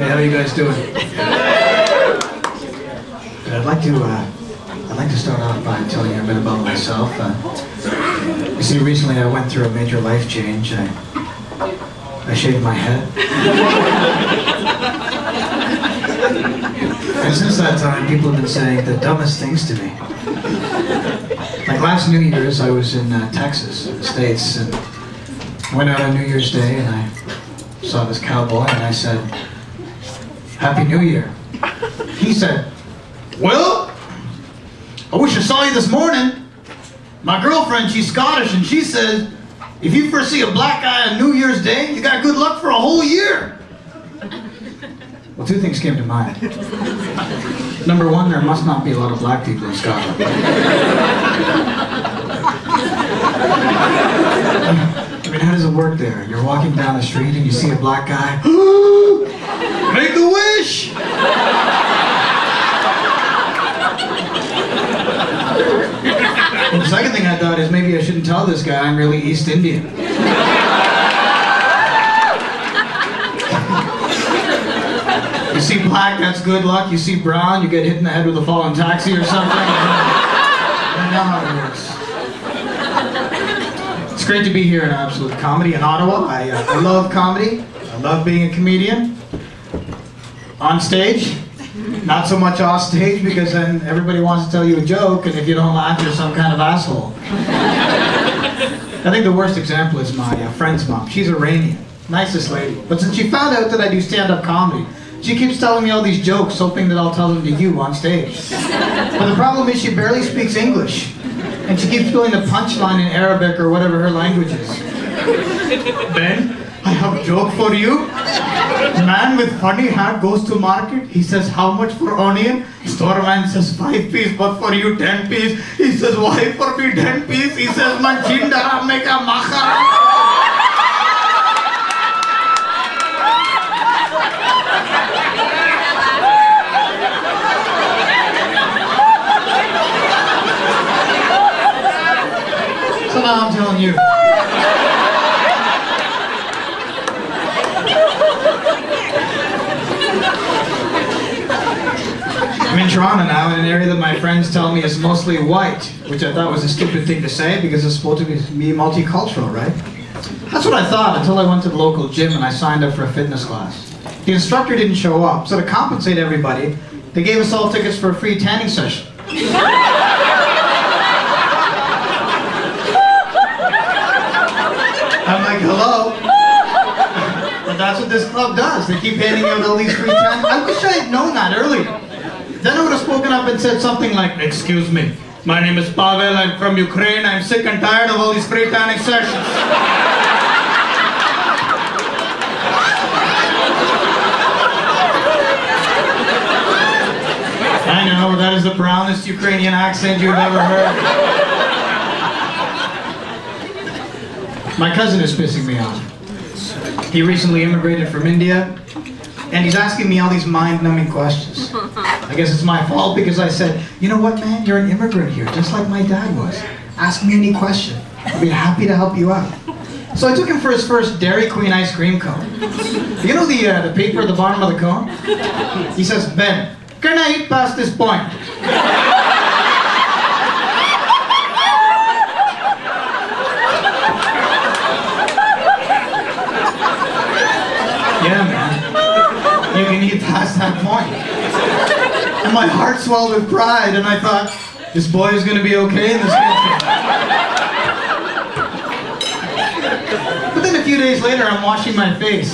Hey, how you guys doing? I'd like to start off by telling you a bit about myself. You see, recently I went through a major life change. I shaved my head. And since that time, people have been saying the dumbest things to me. Like last New Year's, I was in Texas, in the States, and I went out on New Year's Day and I saw this cowboy and I said, "Happy New Year." He said, "Well, I wish I saw you this morning. My girlfriend, she's Scottish, and she says, if you first see a black guy on New Year's Day, you got good luck for a whole year." Well, two things came to mind. Number one, there must not be a lot of black people in Scotland. I mean, how does it work there? You're walking down the street and you see a black guy. Make a wish! Well, the second thing I thought is maybe I shouldn't tell this guy I'm really East Indian. You see black, that's good luck. You see brown, you get hit in the head with a falling taxi or something. I know how it works. It's great to be here in Absolute Comedy in Ottawa. I love comedy. I love being a comedian. On stage, not so much off stage, because then everybody wants to tell you a joke, and if you don't laugh, you're some kind of asshole. I think the worst example is my friend's mom. She's Iranian, nicest lady. But since she found out that I do stand-up comedy, she keeps telling me all these jokes, hoping that I'll tell them to you on stage. But the problem is she barely speaks English, and she keeps doing the punchline in Arabic or whatever her language is. "Ben, I have a joke for you. Man with funny hat goes to market. He says, how much for onion? Store man says 5 piece, but for you 10 piece. He says, why for me 10 piece? He says, man jindara make a makhara." So now I'm telling you. I'm in Toronto now, in an area that my friends tell me is mostly white, which I thought was a stupid thing to say because it's supposed to be multicultural, right? That's what I thought until I went to the local gym and I signed up for a fitness class. The instructor didn't show up, so to compensate everybody, they gave us all tickets for a free tanning session. I'm like, hello? But that's what this club does. They keep handing out all these free tanning. I wish I had known that earlier. Then I would have spoken up and said something like, "Excuse me, my name is Pavel, I'm from Ukraine, I'm sick and tired of all these free tanning sessions." I know, that is the brownest Ukrainian accent you've ever heard. My cousin is pissing me off. He recently immigrated from India, and he's asking me all these mind-numbing questions. I guess it's my fault because I said, "You know what, man? You're an immigrant here, just like my dad was. Ask me any question. I'll be happy to help you out." So I took him for his first Dairy Queen ice cream cone. You know the paper at the bottom of the cone? He says, "Ben, can I eat past this point?" Yeah, man. You can eat past that point. And my heart swelled with pride, and I thought, this boy is going to be okay in this country. But then a few days later, I'm washing my face.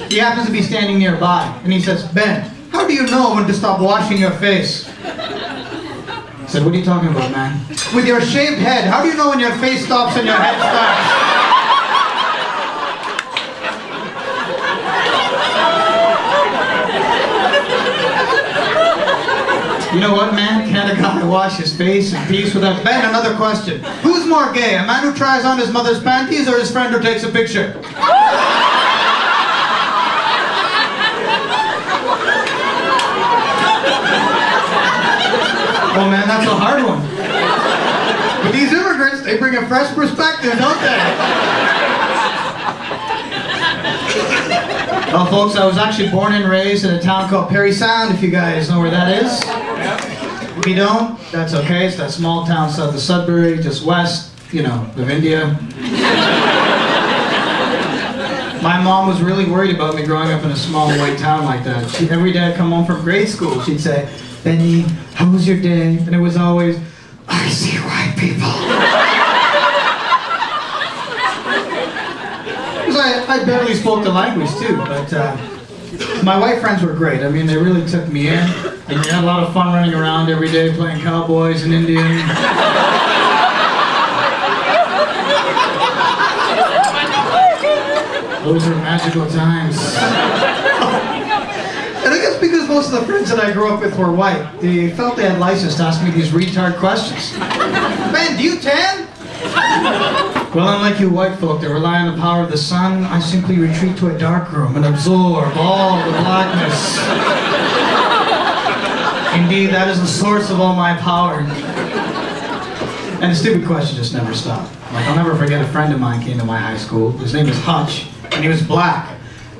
He happens to be standing nearby, and he says, "Ben, how do you know when to stop washing your face?" I said, "What are you talking about, man?" "With your shaved head, how do you know when your face stops and your head starts?" You know what, man? Can't a guy wash his face in peace without... Ben, another question. Who's more gay, a man who tries on his mother's panties or his friend who takes a picture? Oh man, that's a hard one. But these immigrants, they bring a fresh perspective, don't they? Well, folks, I was actually born and raised in a town called Perry Sound, if you guys know where that is. If you don't, that's okay. It's that small town south of Sudbury, just west, of India. My mom was really worried about me growing up in a small white town like that. Every day I'd come home from grade school, she'd say, "Benny, how was your day?" And it was always, "I see white people." Because I barely spoke the language too, but my white friends were great. I mean, they really took me in. And we had a lot of fun running around every day playing cowboys and Indian. Those were magical times. And I guess because most of the friends that I grew up with were white, they felt they had license to ask me these retard questions. "Man, do you tan?" Well, unlike you white folk that rely on the power of the sun, I simply retreat to a dark room and absorb all the blackness. Indeed, that is the source of all my power. And the stupid question just never stopped. Like, I'll never forget a friend of mine came to my high school. His name is Hutch, and he was black.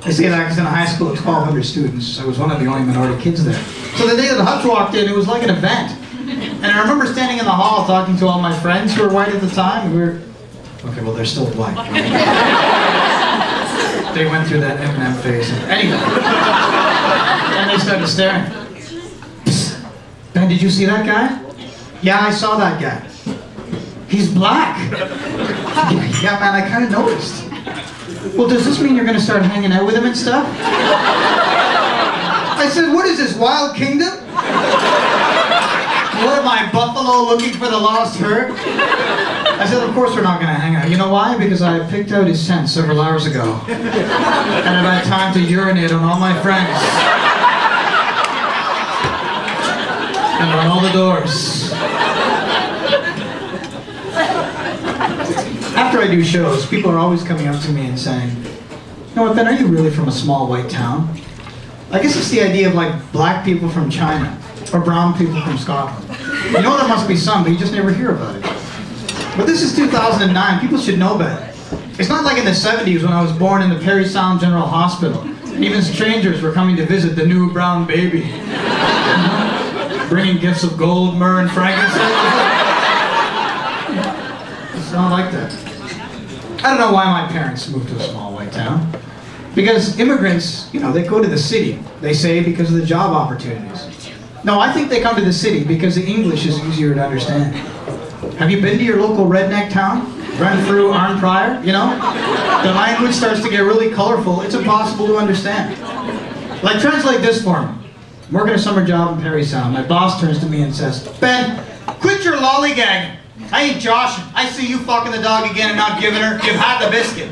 They say that because in a high school of 1,200 students, I was one of the only minority kids there. So the day that Hutch walked in, it was like an event. And I remember standing in the hall talking to all my friends who were white at the time, and we were, okay, well, they're still white. They went through that Eminem phase. Anyway. And they started staring. "Psst, Ben, did you see that guy?" "Yeah, I saw that guy." "He's black." "Yeah, man, I kind of noticed." "Well, does this mean you're going to start hanging out with him and stuff?" I said, "What is this, Wild Kingdom? What am I, Buffalo looking for the lost herd?" I said, "Of course we're not going to hang out. You know why? Because I picked out his scent several hours ago. And I've had time to urinate on all my friends. And on all the doors." After I do shows, people are always coming up to me and saying, "You know what, Ben, are you really from a small white town?" I guess it's the idea of like black people from China or brown people from Scotland. You know there must be some, but you just never hear about it. But this is 2009. People should know better. It's not like in the 70s when I was born in the Perry Sound General Hospital. Even strangers were coming to visit the new brown baby. Bringing gifts of gold, myrrh, and frankincense. It's not like that. I don't know why my parents moved to a small white town. Because immigrants, they go to the city, they say, because of the job opportunities. No, I think they come to the city because the English is easier to understand. Have you been to your local redneck town? Run through Arn Pryor, The language starts to get really colorful. It's impossible to understand. Like, translate this for me. I'm working a summer job in Perry Sound. My boss turns to me and says, "Ben, quit your lollygagging. I ain't joshing. I see you fucking the dog again and not giving her. You've had the biscuit."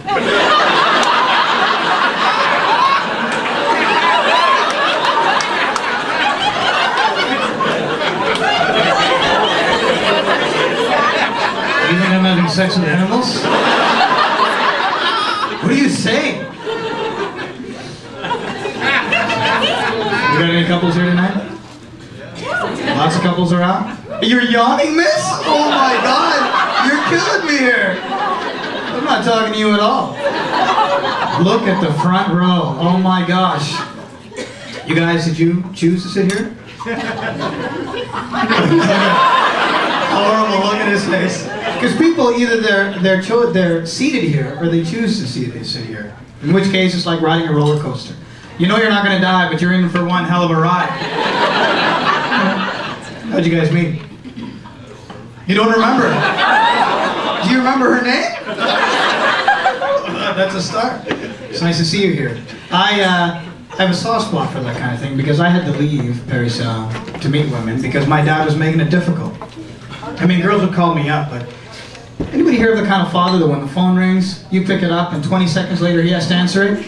You think I'm having sex with animals? What are you saying? You got any couples here tonight? Lots of couples are out? You're yawning, miss? Oh my God, you're killing me here. I'm not talking to you at all. Look at the front row. Oh my gosh. You guys, did you choose to sit here? Horrible look at his face. Because people either they're seated here or they choose to sit here. In which case, it's like riding a roller coaster. You know you're not going to die, but you're in for one hell of a ride. How'd you guys meet? You don't remember? Do you remember her name? That's a start. It's nice to see you here. I have a soft spot for that kind of thing because I had to leave Perry Sound to meet women because my dad was making it difficult. I mean, girls would call me up, but anybody here of the kind of father that when the phone rings, you pick it up and 20 seconds later he has to answer it?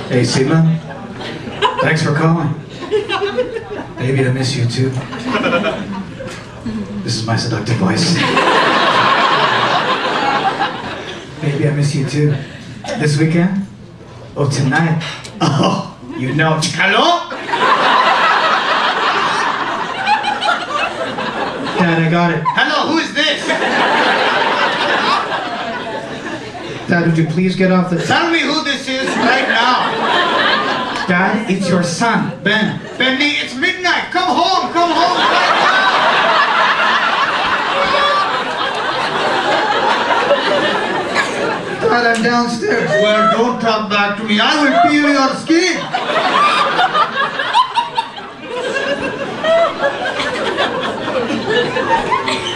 "Hey, Seema, thanks for calling. Baby, I miss you too. This is my seductive voice. Baby, I miss you too. This weekend? Oh, tonight? Oh, Hello? Dad, I got it. Hello, who is this? Dad, would you please get off the... Tell Dad, it's your son, Ben. Benny, it's midnight. Come home, come home. Dad, I'm downstairs. Well, don't talk back to me. I will peel your skin.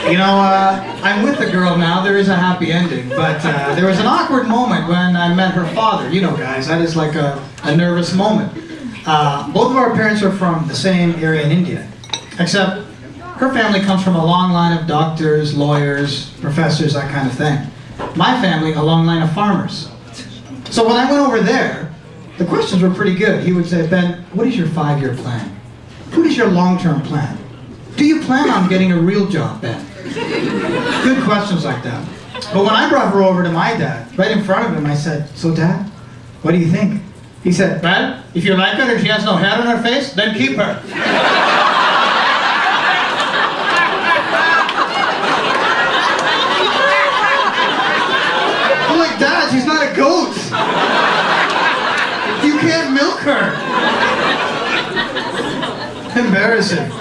You know, I'm with the girl now. There is a happy ending, but there was an awkward moment when I met her father. You know, guys, that is like a nervous moment. Both of our parents are from the same area in India, except her family comes from a long line of doctors, lawyers, professors, that kind of thing. My family, a long line of farmers. So when I went over there, the questions were pretty good. He would say, Ben, what is your 5-year plan? What is your long-term plan? Do you plan on getting a real job, Ben? Good questions like that. But when I brought her over to my dad, right in front of him, I said, so Dad, what do you think? He said, well, if you like her and she has no hair on her face, then keep her. I'm like, Dad, she's not a goat. You can't milk her. Embarrassing.